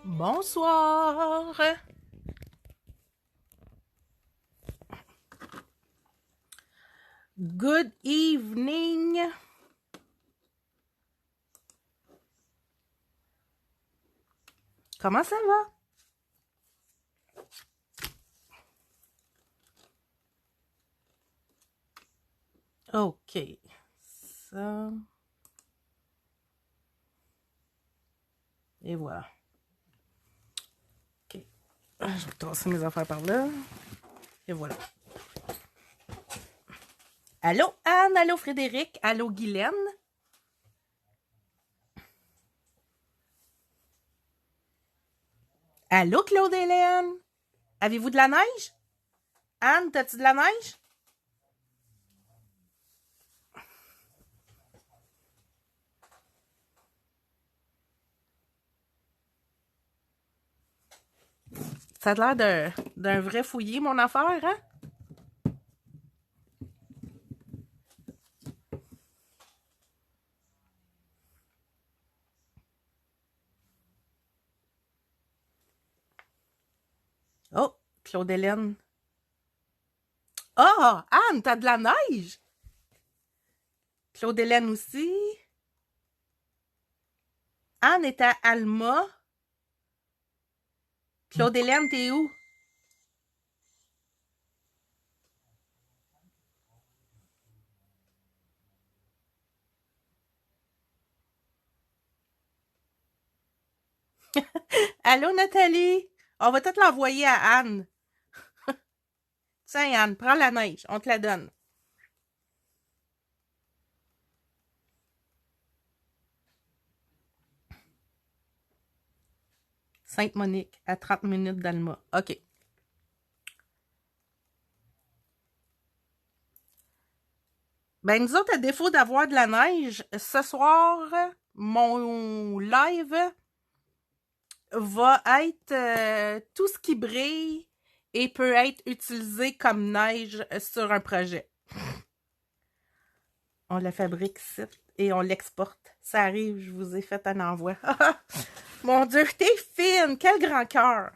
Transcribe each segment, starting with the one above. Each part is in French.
Bonsoir. Good evening. Comment ça va? OK. Ça. Et voilà. OK. Je vais tasser mes affaires par là. Et voilà. Allô Anne, allô Frédéric, allô Guylaine. Allô Claude-Hélène. Avez-vous de la neige? Anne, t'as-tu de la neige? Ça a l'air d'un vrai fouillis, mon affaire, hein? Oh, Claude-Hélène. Oh, Anne, t'as de la neige? Claude-Hélène aussi. Anne est à Alma. Claude-Hélène, t'es où? Allô, Nathalie? On va tout l'envoyer à Anne. Tiens, Anne, prends la neige. On te la donne. Sainte-Monique, à 30 minutes d'Alma. OK. Ben, nous autres, à défaut d'avoir de la neige, ce soir, mon live va être tout ce qui brille et peut être utilisé comme neige sur un projet. On la fabrique ici et on l'exporte. Ça arrive, je vous ai fait un envoi. Mon Dieu, t'es fine! Quel grand cœur!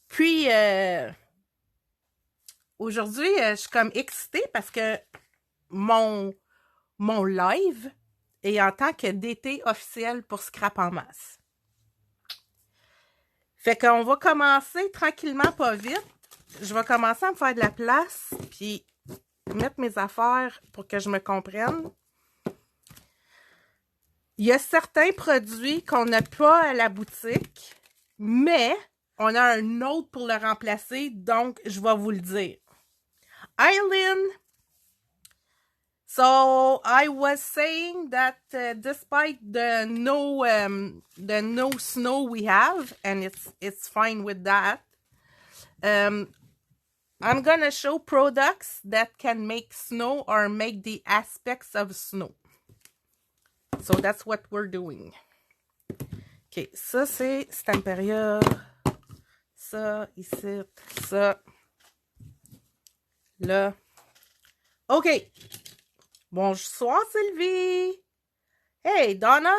Puis, aujourd'hui, je suis comme excitée parce que mon, mon live est en tant que DT officiel pour Scrap en masse. Fait qu'on va commencer tranquillement, pas vite. Je vais commencer à me faire de la place, puis mettre mes affaires pour que je me comprenne. Il y a certains produits qu'on n'a pas à la boutique, mais on a un autre pour le remplacer, donc je vais vous le dire. Eileen. So I was saying that despite the no snow we have, and it's fine with that, I'm gonna show products that can make snow or make the aspects of snow. So that's what we're doing. OK, ça c'est Stamperia. Ça, ici, ça. Là. OK. Bonsoir Sylvie. Hey Donna.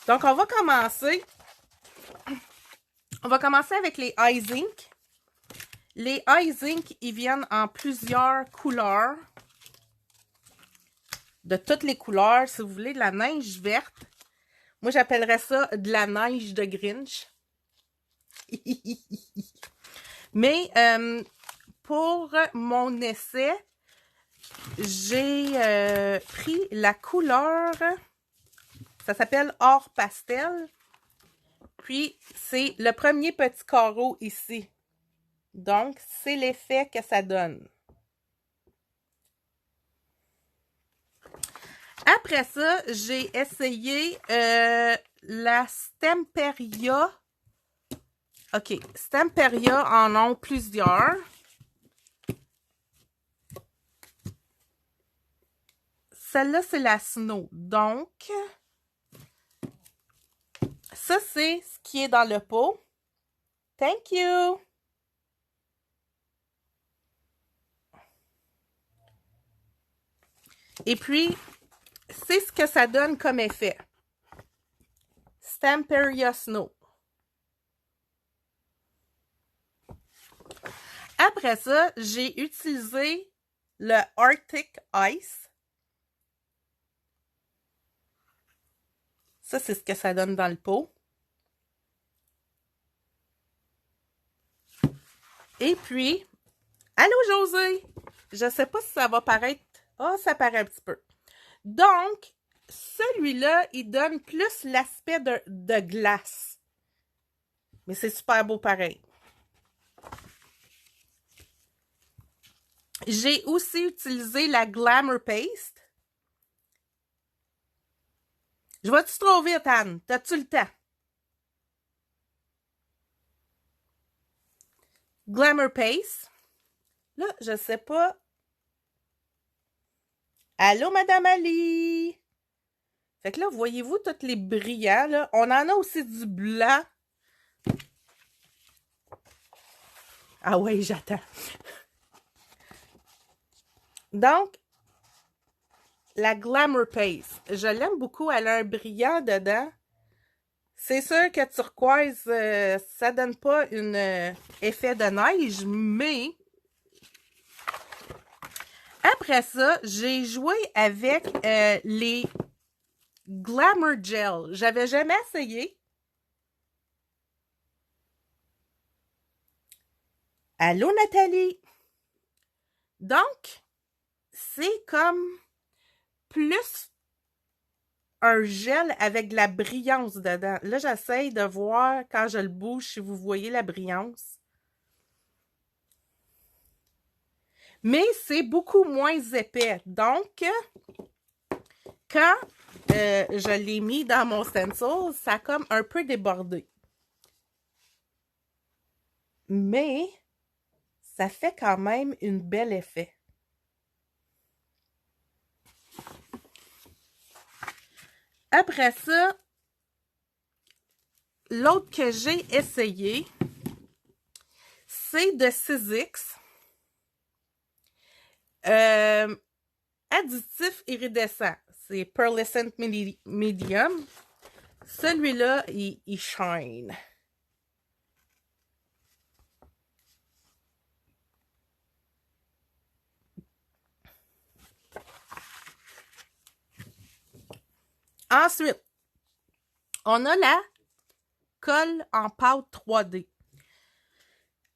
Donc on va commencer. On va commencer avec les Ice Ink. Les Ice Ink, ils viennent en plusieurs couleurs. De toutes les couleurs. Si vous voulez de la neige verte, moi j'appellerais ça de la neige de Grinch. Mais pour mon essai, j'ai pris la couleur, ça s'appelle Or Pastel. Puis c'est le premier petit carreau ici. Donc, c'est l'effet que ça donne. Après ça, j'ai essayé la Stamperia. OK, Stamperia en ont plusieurs. Celle-là, c'est la Snow. Donc, ça, c'est ce qui est dans le pot. Thank you! Et puis, c'est ce que ça donne comme effet. Stamperia Snow. Après ça, j'ai utilisé le Arctic Ice. Ça, c'est ce que ça donne dans le pot. Et puis, allô José! Je sais pas si ça va paraître. Ah, ça paraît un petit peu. Donc, celui-là, il donne plus l'aspect de glace. Mais c'est super beau pareil. J'ai aussi utilisé la Glamour Paste. Je vais-tu trop vite, Anne? T'as-tu le temps? Glamour Paste. Là, je sais pas. Allô, Madame Ali? Fait que là, voyez-vous tous les brillants, là? On en a aussi du blanc. Ah ouais, j'attends. Donc, la Glamour Paste. Je l'aime beaucoup. Elle a un brillant dedans. C'est sûr que turquoise, ça donne pas un effet de neige, mais après ça, j'ai joué avec les Glamour Gel. J'avais jamais essayé. Allô, Nathalie? Donc, c'est comme plus un gel avec de la brillance dedans. Là, j'essaye de voir quand je le bouge si vous voyez la brillance. Mais c'est beaucoup moins épais. Donc, quand je l'ai mis dans mon stencil, ça a comme un peu débordé. Mais, ça fait quand même un bel effet. Après ça, l'autre que j'ai essayé, c'est de Sizzix. Additif iridescent. C'est Pearlescent Medium. Celui-là, il shine. Ensuite, on a la colle en pâte 3D.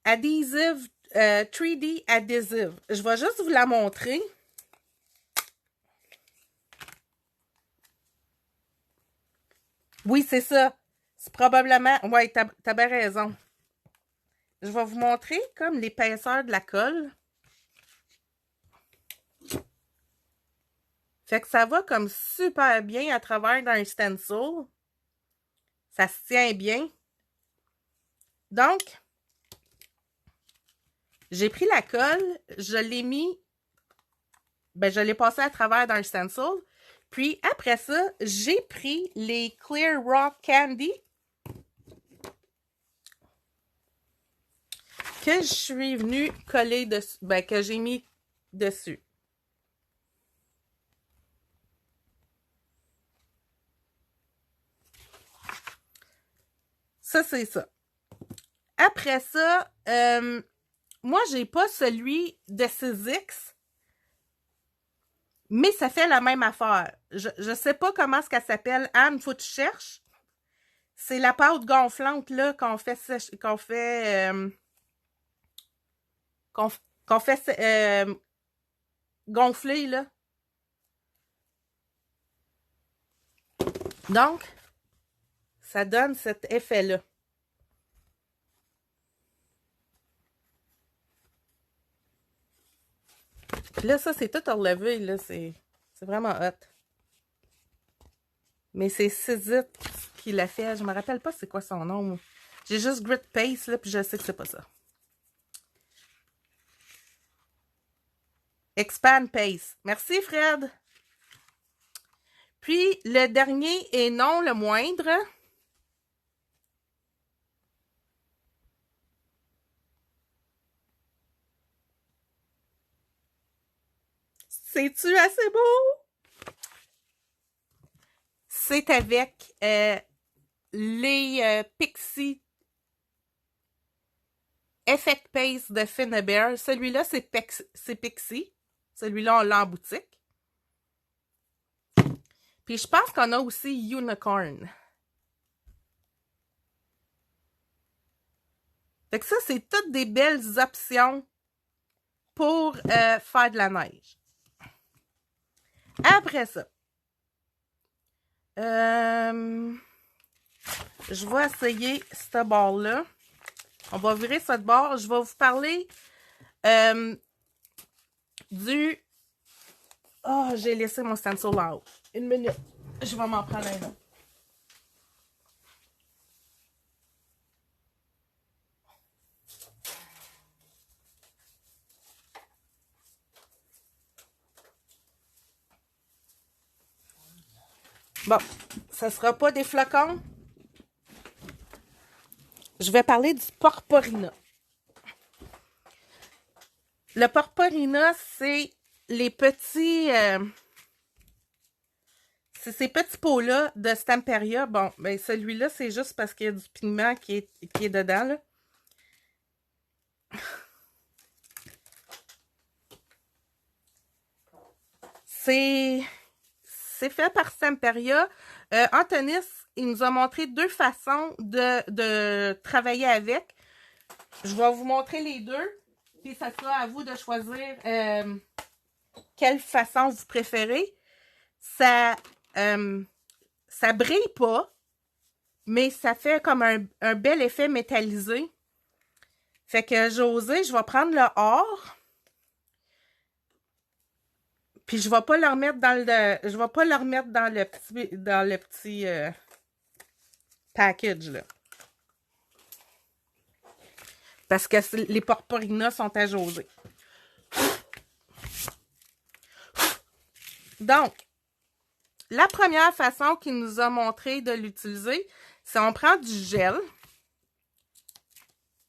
Adhesive, 3D Adhesive. Je vais juste vous la montrer. Oui, c'est ça. C'est probablement... Ouais, t'as bien raison. Je vais vous montrer comme l'épaisseur de la colle. Fait que ça va comme super bien à travers d'un stencil. Ça se tient bien. Donc, j'ai pris la colle, je l'ai mis, je l'ai passé à travers d'un stencil. Puis après ça, j'ai pris les Clear Rock Candy que je suis venue coller dessus, que j'ai mis dessus. Ça, c'est ça. Après ça, moi, j'ai pas celui de Sizzix, mais ça fait la même affaire. Je sais pas comment est-ce qu'elle s'appelle. Anne, faut que tu cherches. C'est la pâte gonflante là qu'on fait gonfler là. Donc, ça donne cet effet-là. Puis là, ça, c'est tout relevé, là. C'est vraiment hot. Mais c'est Sizit qui l'a fait. Je me rappelle pas c'est quoi son nom. J'ai juste Grit Paste, là, puis je sais que c'est pas ça. Expand Paste. Merci, Fred. Puis, le dernier et non le moindre, C'est-tu assez beau? C'est avec les Pixie Effect Paste de Finnabair. Celui-là, c'est Pixie. Celui-là, on l'a en boutique. Puis je pense qu'on a aussi Unicorn. Fait que ça, c'est toutes des belles options pour faire de la neige. Après ça, je vais essayer cette barre-là. On va virer cette barre. Je vais vous parler du... Oh, j'ai laissé mon stencil là-haut. Une minute. Je vais m'en prendre un autre. Bon, ça sera pas des flocons. Je vais parler du Purpurina. Le Purpurina, c'est les petits... c'est ces petits pots-là de Stamperia. Bon, ben celui-là, c'est juste parce qu'il y a du pigment qui est dedans, là. C'est fait par Stamperia. Antonis, il nous a montré deux façons de travailler avec. Je vais vous montrer les deux. Puis ça sera à vous de choisir quelle façon vous préférez. Ça brille pas, mais ça fait comme un bel effet métallisé. Fait que j'ai osé, je vais prendre le or. Puis je vais pas le remettre dans le. Je vais pas le remettre dans le petit package là. Parce que les Purpurina sont à joser. Donc, la première façon qu'il nous a montré de l'utiliser, c'est on prend du gel.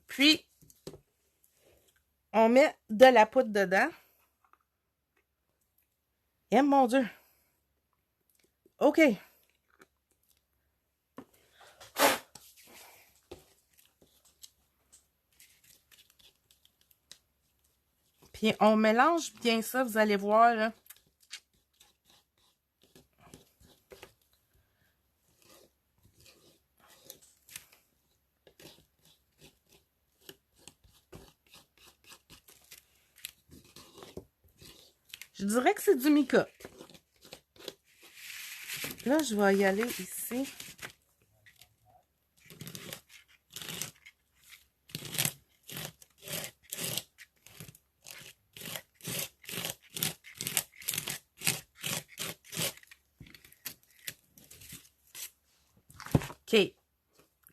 Puis, on met de la poudre dedans. Et mon Dieu! OK. Puis, on mélange bien ça, vous allez voir, là. Je dirais que c'est du mica. Là, je vais y aller ici. OK.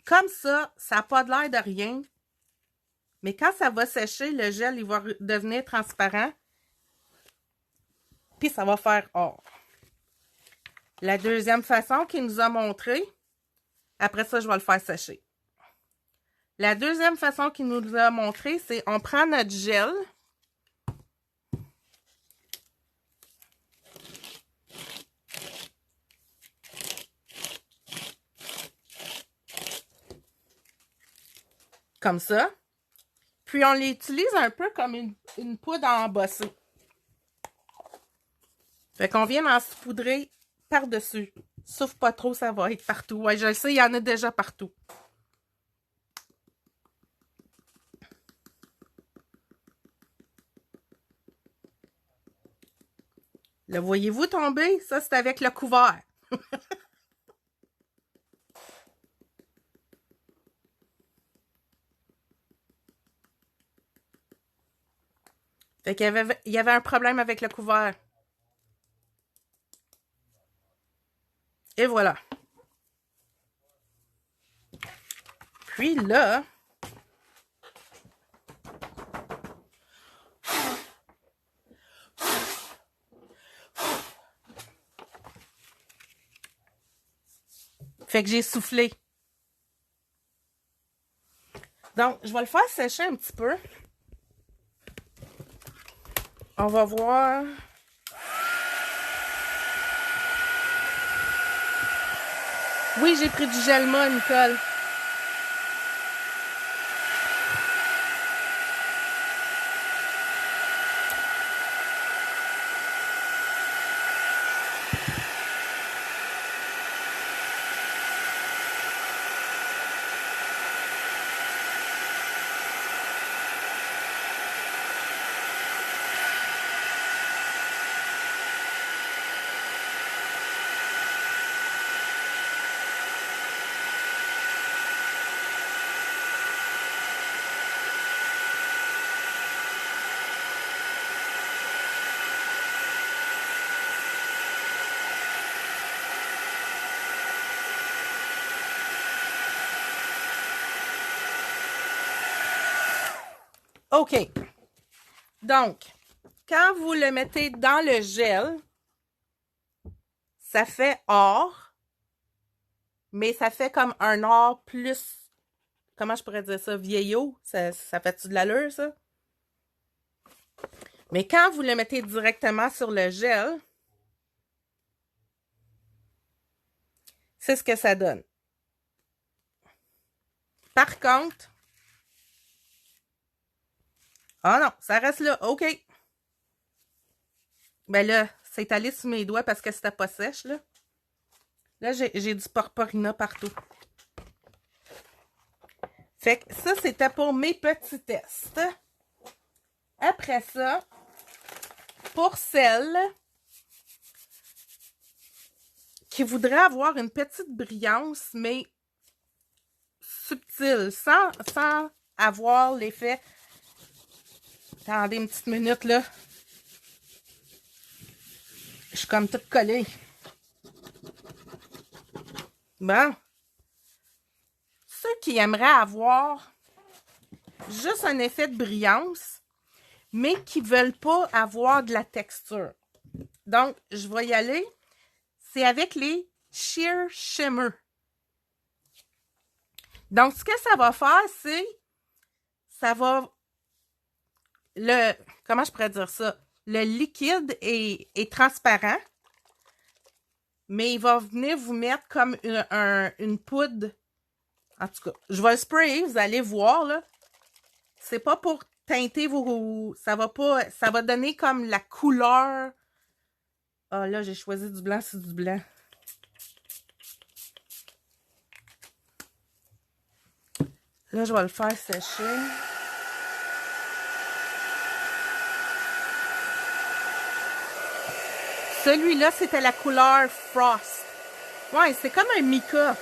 Comme ça n'a pas de l'air de rien. Mais quand ça va sécher, le gel, il va devenir transparent. Puis ça va faire or. La deuxième façon qu'il nous a montré, après ça, je vais le faire sécher. La deuxième façon qu'il nous a montré, c'est on prend notre gel. Comme ça. Puis on l'utilise un peu comme une poudre à embosser. Fait qu'on vient d'en saupoudrer par-dessus. Sauf pas trop, ça va être partout. Ouais, je le sais, il y en a déjà partout. Le voyez-vous tomber? Ça, c'est avec le couvert. Fait qu'il y avait un problème avec le couvert. Et voilà. Puis là, fait que j'ai soufflé. Donc, je vais le faire sécher un petit peu. On va voir. Oui, j'ai pris du Gelma, Nicole. OK. Donc, quand vous le mettez dans le gel, ça fait or, mais ça fait comme un or plus, comment je pourrais dire ça, vieillot? Ça fait-tu de l'allure, ça? Mais quand vous le mettez directement sur le gel, c'est ce que ça donne. Par contre, ah non, ça reste là. OK. Ben là, c'est allé sous mes doigts parce que c'était pas sèche, là. Là, j'ai du porporina partout. Fait que ça, c'était pour mes petits tests. Après ça, pour celles qui voudraient avoir une petite brillance, mais subtile, sans avoir l'effet... Attendez une petite minute, là. Je suis comme toute collée. Bon. Ceux qui aimeraient avoir juste un effet de brillance, mais qui ne veulent pas avoir de la texture. Donc, je vais y aller. C'est avec les Sheer Shimmer. Donc, ce que ça va faire, c'est... Ça va... Comment je pourrais dire ça? Le liquide est transparent, mais il va venir vous mettre comme une poudre. En tout cas, je vais le sprayer, vous allez voir, là. C'est pas pour teinter vos... Ça va pas... Ça va donner comme la couleur. Ah, là, j'ai choisi du blanc, c'est du blanc. Là, je vais le faire sécher. Celui-là, c'était la couleur Frost. Ouais, c'est comme un mica.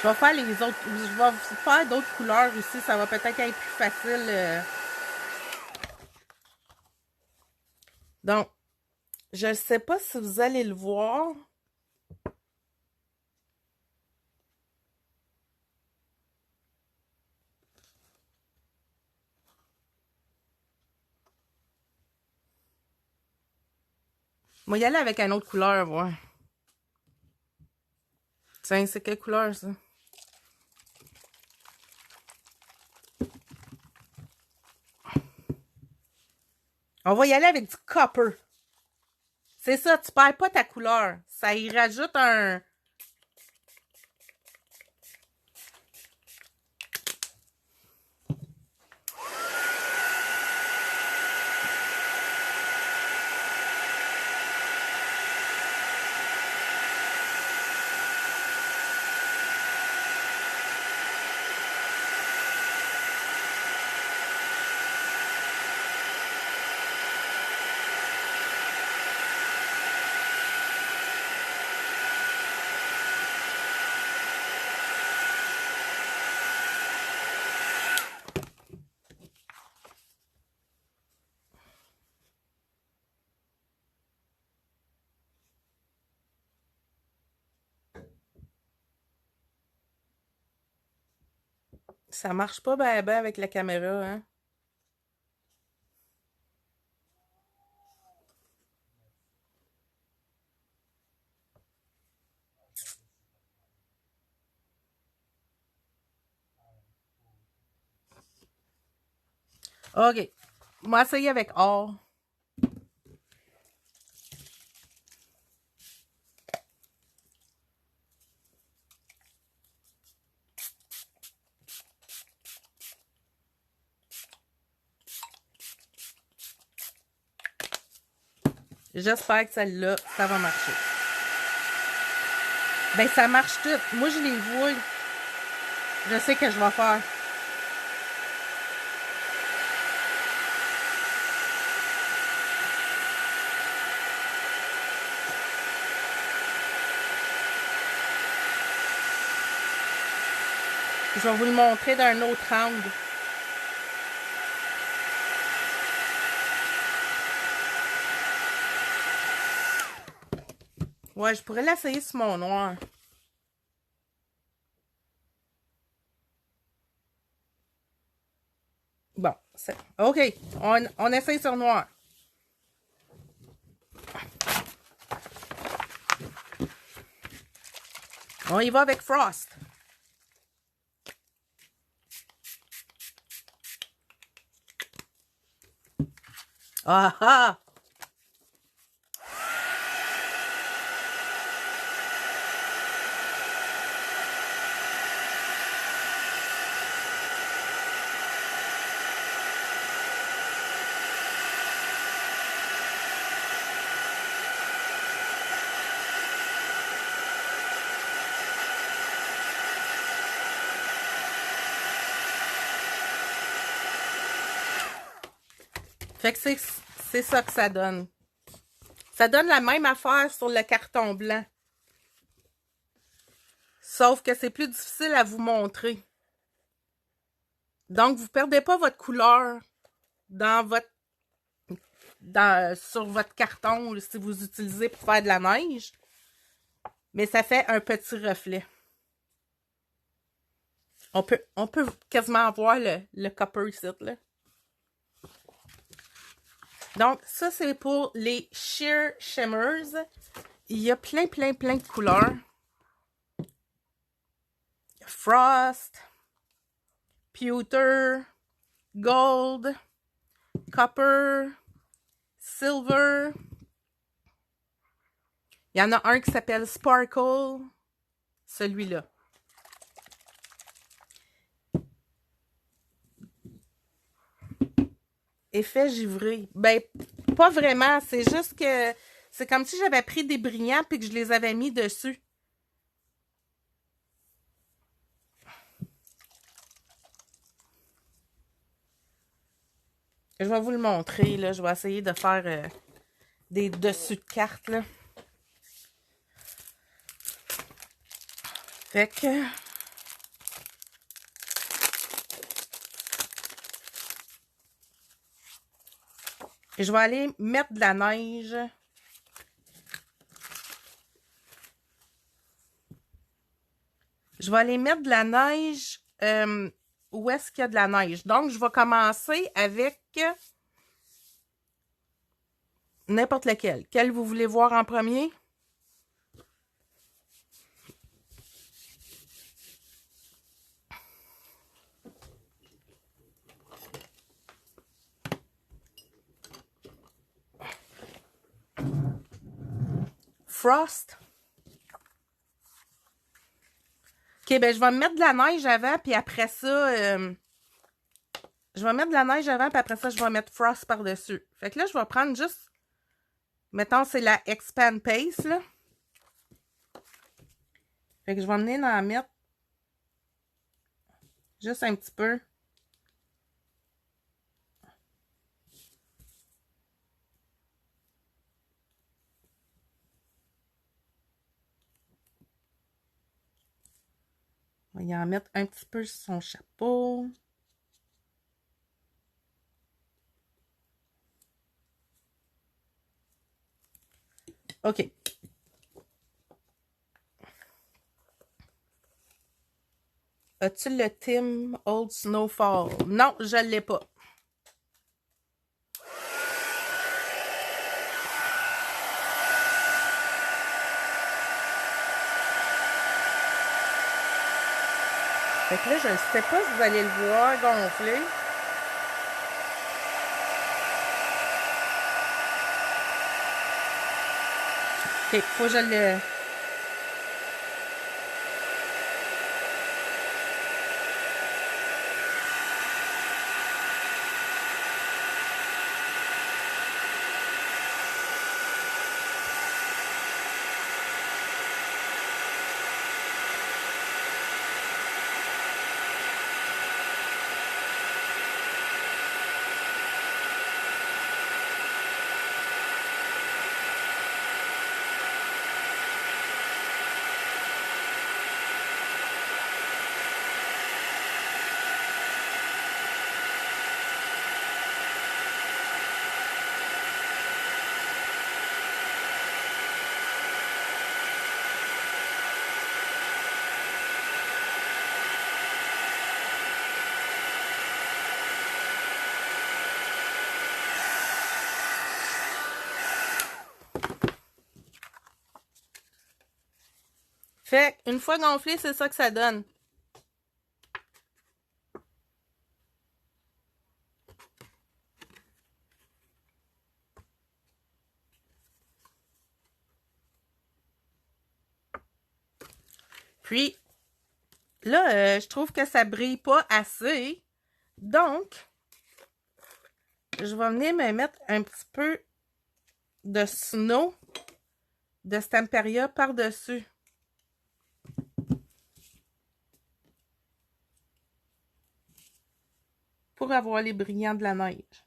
Je vais faire les autres. Je vais faire d'autres couleurs aussi. Ça va peut-être être plus facile. Donc, je ne sais pas si vous allez le voir. Moi, y aller avec une autre couleur, ouais. Tiens, c'est quelle couleur, ça? On va y aller avec du copper. C'est ça, tu perds pas ta couleur. Ça y rajoute un... Ça marche pas ben avec la caméra, hein? OK. On va essayer avec or. J'espère que celle-là, ça va marcher. Ben, ça marche tout. Moi, je les vois. Je sais que je vais faire. Je vais vous le montrer d'un autre angle. Ouais, je pourrais l'essayer sur mon noir. Bon, c'est... OK, on essaye sur noir. On y va avec Frost. Ah ah! Fait que c'est ça que ça donne. Ça donne la même affaire sur le carton blanc. Sauf que c'est plus difficile à vous montrer. Donc, vous ne perdez pas votre couleur dans votre sur votre carton si vous utilisez pour faire de la neige. Mais ça fait un petit reflet. On peut quasiment voir le copper ici, là. Donc, ça, c'est pour les Sheer Shimmers. Il y a plein de couleurs. Frost, Pewter, Gold, Copper, Silver. Il y en a un qui s'appelle Sparkle. Celui-là. Effet givré. Ben, pas vraiment. C'est juste que c'est comme si j'avais pris des brillants puis que je les avais mis dessus. Je vais vous le montrer, là. Je vais essayer de faire des dessus de cartes, là. Fait que... je vais aller mettre de la neige. Je vais aller mettre de la neige où est-ce qu'il y a de la neige. Donc, je vais commencer avec n'importe lequel. Quel vous voulez voir en premier? Frost. OK, ben je vais mettre de la neige avant, puis après ça, je vais mettre de la neige avant, puis après ça, je vais mettre Frost par-dessus. Fait que là, je vais prendre juste, mettons, c'est la Expand Pace, là. Fait que je vais venir en mettre juste un petit peu. On va y en mettre un petit peu sur son chapeau. OK. As-tu le Tim Old Snowfall? Non, je ne l'ai pas. Fait que là, je ne sais pas si vous allez le voir gonfler. OK, faut que je le... Fait une fois gonflé, c'est ça que ça donne. Puis, là, je trouve que ça brille pas assez. Donc, je vais venir me mettre un petit peu de snow de Stamperia par-dessus. Pour avoir les brillants de la neige.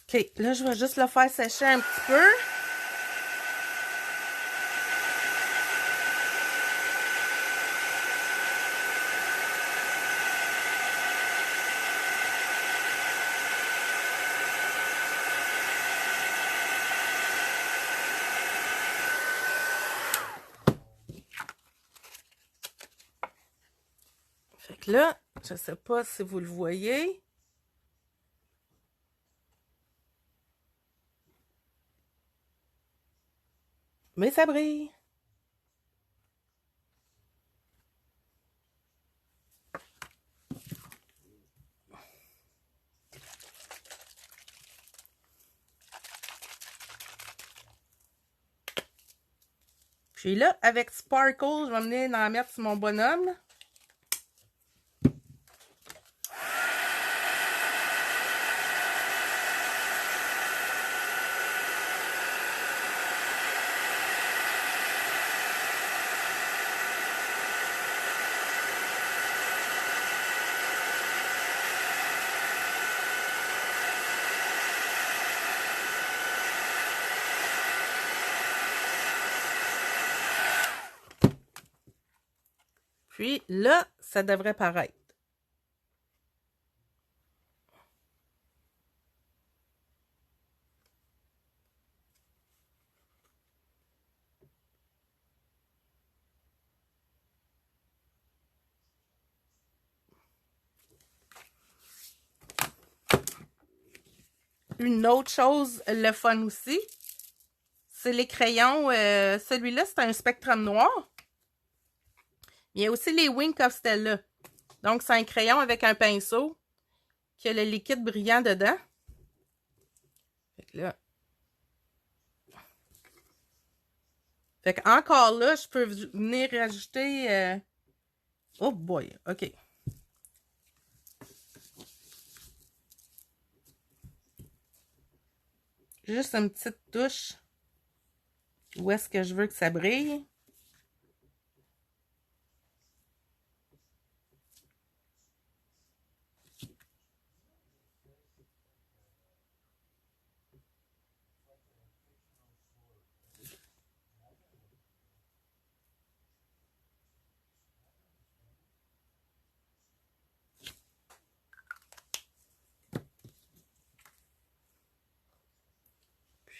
OK, là, je vais juste le faire sécher un petit peu. Fait que là, je sais pas si vous le voyez. Mais ça brille. Puis là, avec Sparkle, je vais venir en mettre sur mon bonhomme. Puis là, ça devrait paraître. Une autre chose, le fun aussi, c'est les crayons. Celui-là, c'est un spectrum noir. Il y a aussi les Wink of Stella. Donc, c'est un crayon avec un pinceau qui a le liquide brillant dedans. Fait que là. Fait que encore là, je peux venir rajouter. Oh boy, OK. Juste une petite touche. Où est-ce que je veux que ça brille?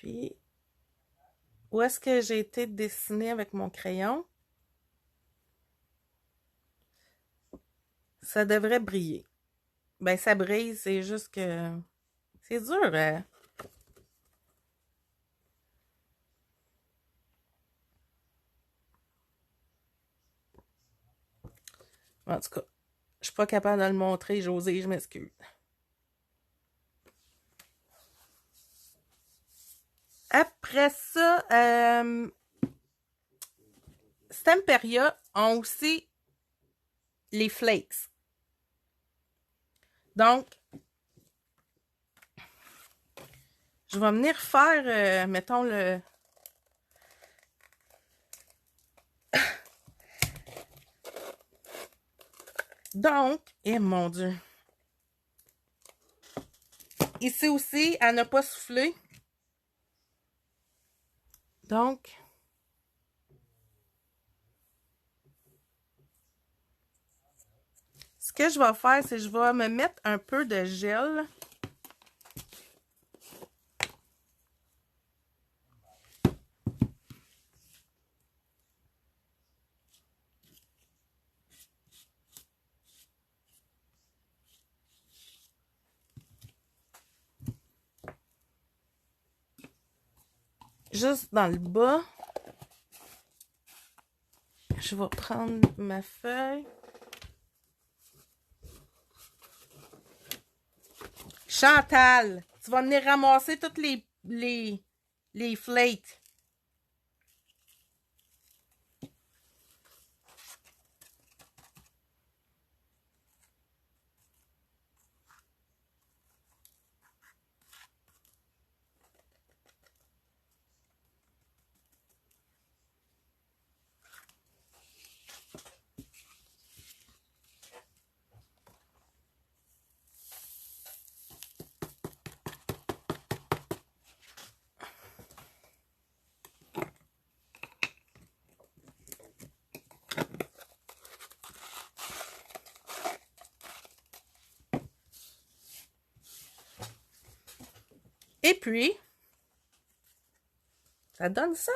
Puis, où est-ce que j'ai été dessiner avec mon crayon? Ça devrait briller. Ben, ça brille, c'est juste que... C'est dur, hein? En tout cas, je suis pas capable de le montrer, José, je m'excuse. Après ça, Stamperia ont aussi les flakes. Donc, je vais venir faire, mettons, le... Donc, eh mon Dieu. Ici aussi, à ne pas souffler. Donc, ce que je vais faire, c'est que je vais me mettre un peu de gel. Juste dans le bas. Je vais prendre ma feuille. Chantal, tu vas venir ramasser toutes les flakes. Et puis, ça donne ça.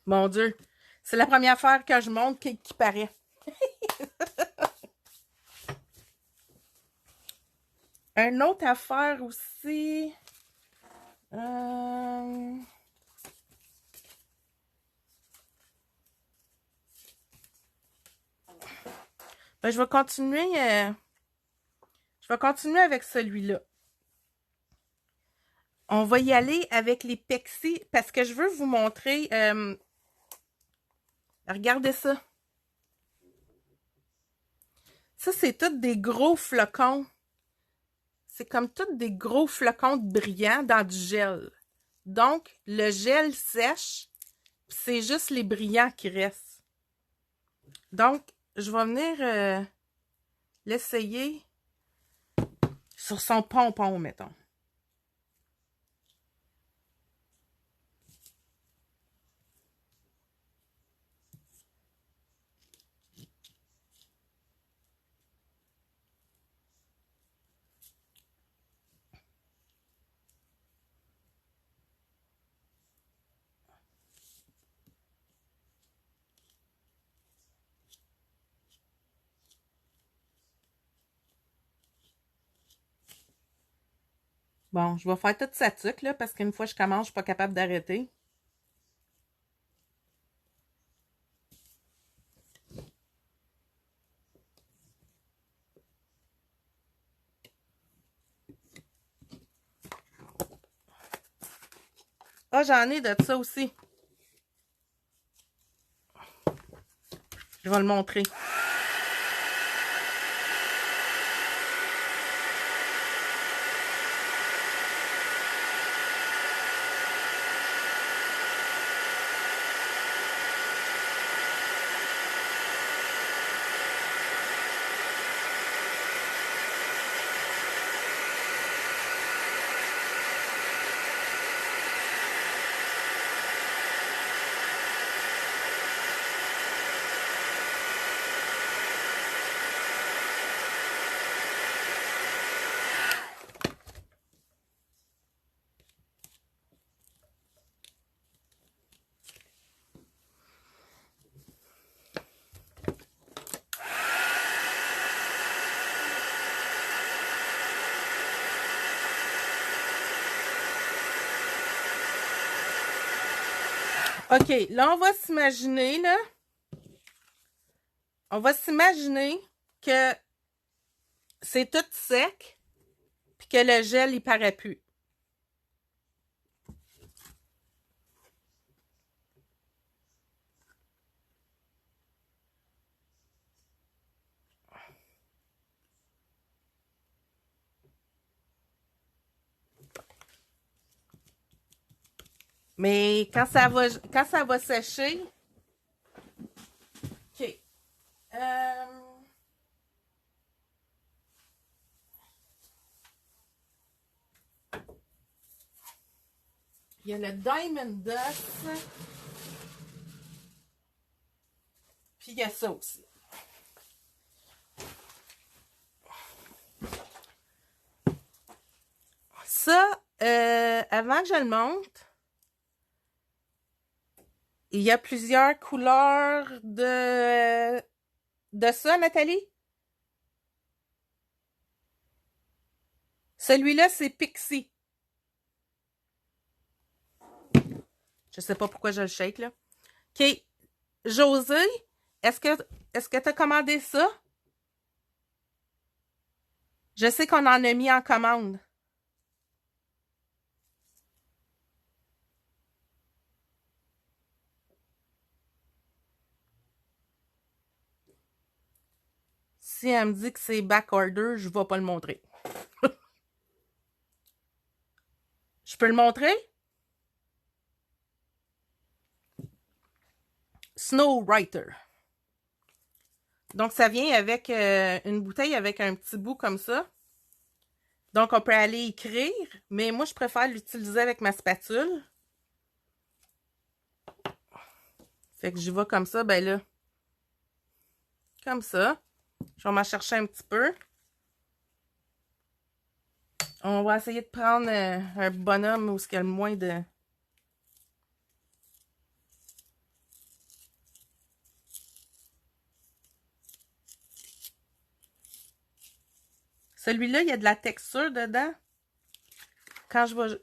Mon Dieu, c'est la première affaire que je montre qui paraît. Une autre affaire aussi. Ben, je vais continuer avec celui-là. On va y aller avec les Pexi parce que je veux vous montrer. Regardez ça. Ça, c'est tous des gros flocons. C'est comme tous des gros flocons de brillants dans du gel. Donc, le gel sèche, c'est juste les brillants qui restent. Donc, je vais venir l'essayer sur son pompon, mettons. Bon, je vais faire toute sa tuque, là, parce qu'une fois que je commence, je suis pas capable d'arrêter. Ah, j'en ai de ça aussi. Je vais le montrer. OK, là, on va s'imaginer, là. On va s'imaginer que c'est tout sec, puis que le gel, il paraît plus. Mais quand ça va sécher, OK. Il y a le Diamond Dust. Puis il y a ça aussi. Ça, avant que je le monte, il y a plusieurs couleurs de ça, Nathalie. Celui-là, c'est Pixie. Je sais pas pourquoi je le shake, là. OK. José, est-ce que tu as commandé ça? Je sais qu'on en a mis en commande. Si elle me dit que c'est backorder, je ne vais pas le montrer. Je peux le montrer? Snow Writer. Donc, ça vient avec une bouteille avec un petit bout comme ça. Donc, on peut aller écrire, mais moi, je préfère l'utiliser avec ma spatule. Fait que j'y vais comme ça, ben là. Comme ça. Je vais m'en chercher un petit peu. On va essayer de prendre un bonhomme où il y a le moins de... Celui-là, il y a de la texture dedans. Quand je vais...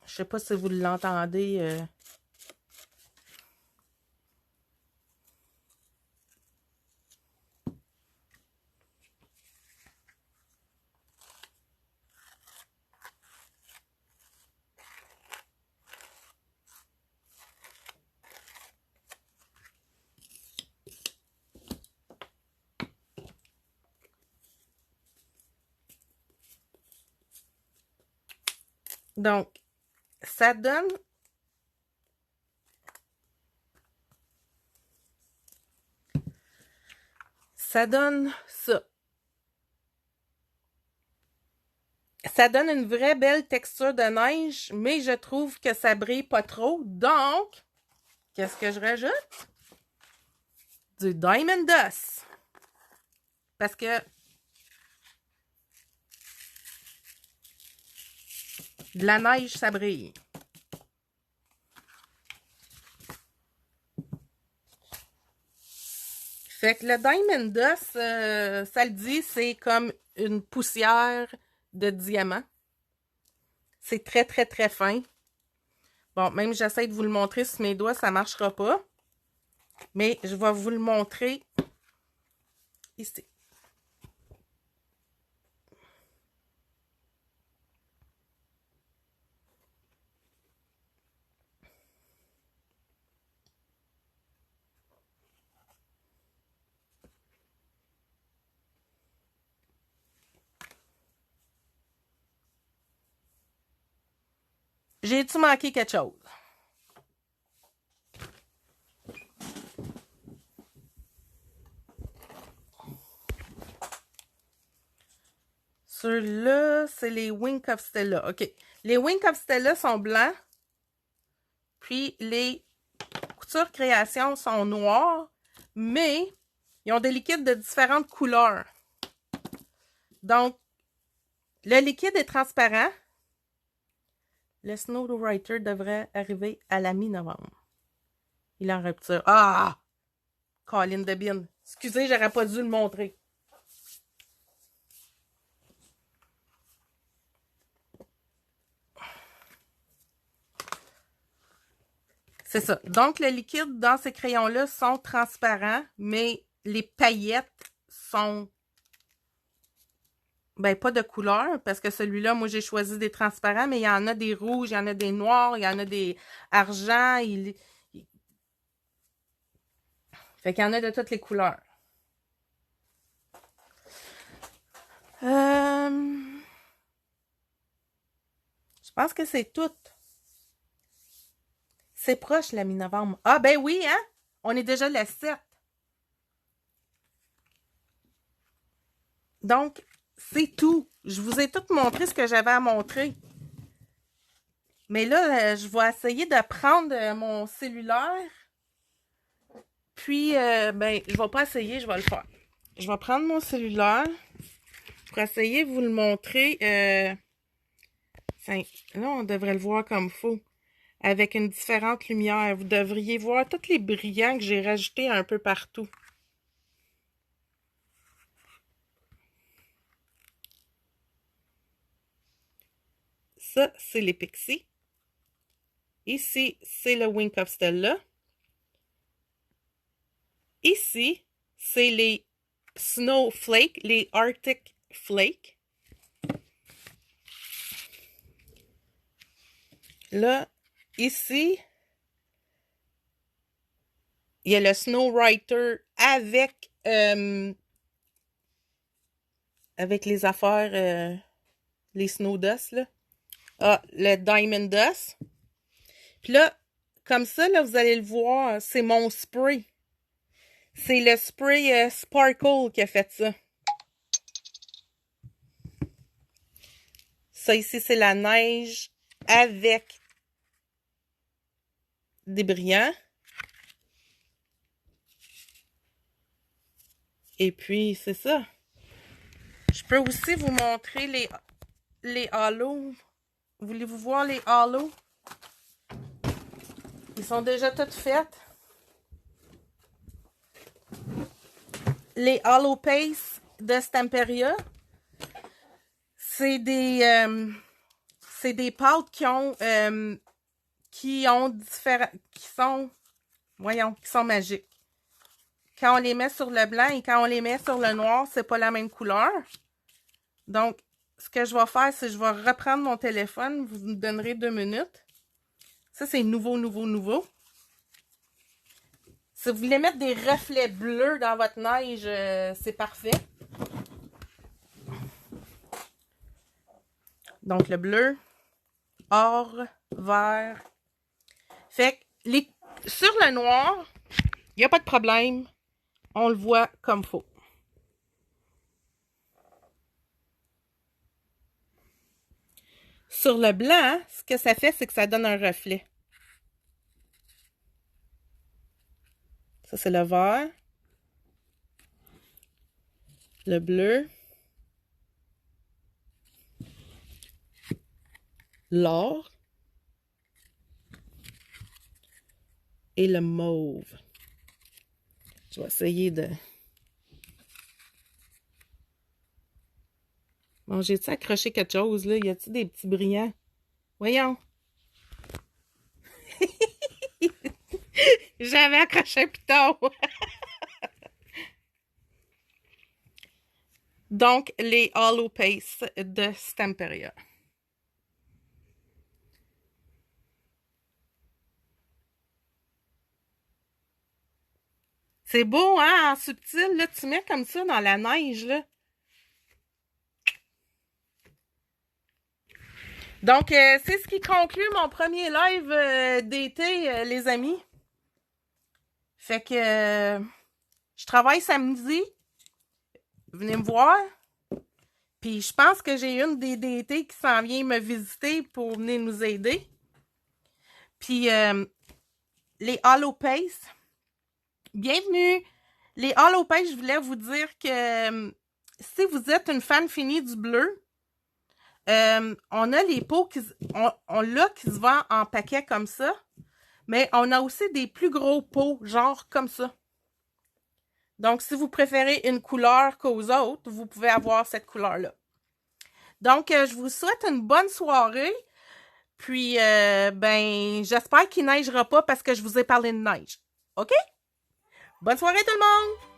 Je sais pas si vous l'entendez. Donc, ça donne... Ça donne ça. Ça donne une vraie belle texture de neige, mais je trouve que ça brille pas trop. Donc, qu'est-ce que je rajoute? Du Diamond Dust. Parce que de la neige, ça brille. Fait que le Diamond Dust, ça le dit, c'est comme une poussière de diamant. C'est très, très, très fin. Bon, même j'essaie de vous le montrer sur mes doigts, ça ne marchera pas. Mais je vais vous le montrer ici. J'ai-tu manqué quelque chose? Ceux-là, c'est les Wink of Stella. OK. Les Wink of Stella sont blancs. Puis les Couture Création sont noirs. Mais ils ont des liquides de différentes couleurs. Donc, le liquide est transparent. Le Snow Writer devrait arriver à la mi-novembre. Il est en rupture. Ah! Colin de Bin. Excusez, j'aurais pas dû le montrer. C'est ça. Donc, le liquide dans ces crayons-là sont transparents, mais les paillettes sont, ben, pas de couleur, parce que celui-là, moi, j'ai choisi des transparents, mais il y en a des rouges, il y en a des noirs, il y en a des argent, fait qu'il y en a de toutes les couleurs. Je pense que c'est tout. C'est proche, la mi-novembre. Ah, ben oui, hein? On est déjà le 7. Donc, c'est tout. Je vous ai tout montré ce que j'avais à montrer. Mais là, je vais essayer de prendre mon cellulaire. Puis, ben, je vais pas essayer, je vais le faire. Je vais prendre mon cellulaire pour essayer de vous le montrer. Là, on devrait le voir comme faux. Avec une différente lumière. Vous devriez voir tous les brillants que j'ai rajoutés un peu partout. Ça, c'est les Pixies. Ici, c'est le Wink of Stella. Ici, c'est les Snowflake, les Arctic Flake. Là, ici, il y a le Snow Writer avec les affaires, les Snow Dust, là. Ah, le Diamond Dust. Puis là, comme ça, là, vous allez le voir, c'est mon spray. C'est le spray Sparkle qui a fait ça. Ça ici, c'est la neige avec des brillants. Et puis, c'est ça. Je peux aussi vous montrer les halos. Voulez-vous voir les halos? Ils sont déjà toutes faites. Les Halo Pace de Stamperia. C'est des pâtes qui sont magiques. Quand on les met sur le blanc et quand on les met sur le noir, c'est pas la même couleur. Donc, ce que je vais faire, c'est que je vais reprendre mon téléphone. Vous me donnerez 2 minutes. Ça, c'est nouveau. Si vous voulez mettre des reflets bleus dans votre neige, c'est parfait. Donc, le bleu, or, vert. Fait que sur le noir, il n'y a pas de problème. On le voit comme faut. Sur le blanc, ce que ça fait, c'est que ça donne un reflet. Ça, c'est le vert. Le bleu. L'or. Et le mauve. Je vais essayer de... Bon, j'ai-tu accroché quelque chose, là? Y a-t-il des petits brillants? Voyons. J'avais accroché un piton. Donc, les Halo Pace de Stamperia. C'est beau, hein, en subtil, là, tu mets comme ça dans la neige, là. Donc, c'est ce qui conclut mon premier live d'été, les amis. Fait que je travaille samedi. Venez me voir. Puis je pense que j'ai une des DT qui s'en vient me visiter pour venir nous aider. Puis les Halo Pace. Bienvenue! Les Halo Pace, je voulais vous dire que si vous êtes une fan finie du bleu, on a les pots on l'a qui se vend en paquet comme ça. Mais on a aussi des plus gros pots, genre comme ça. Donc, si vous préférez une couleur qu'aux autres, vous pouvez avoir cette couleur-là. Donc, je vous souhaite une bonne soirée. Puis, ben, j'espère qu'il neigera pas parce que je vous ai parlé de neige. OK? Bonne soirée tout le monde!